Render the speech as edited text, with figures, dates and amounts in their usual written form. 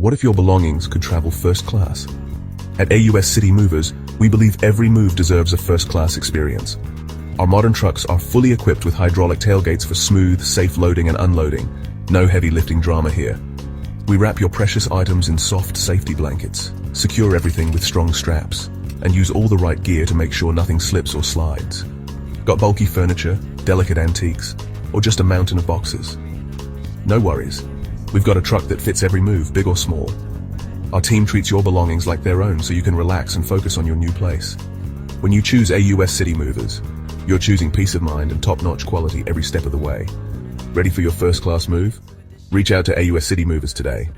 What if your belongings could travel first class? At AUS City Movers, we believe every move deserves a first-class experience. Our modern trucks are fully equipped with hydraulic tailgates for smooth, safe loading and unloading. No heavy lifting drama here. We wrap your precious items in soft safety blankets, secure everything with strong straps, and use all the right gear to make sure nothing slips or slides. Got bulky furniture, delicate antiques, or just a mountain of boxes? No worries. We've got a truck that fits every move, big or small. Our team treats your belongings like their own so you can relax and focus on your new place. When you choose AUS City Movers, you're choosing peace of mind and top-notch quality every step of the way. Ready for your first-class move? Reach out to AUS City Movers today.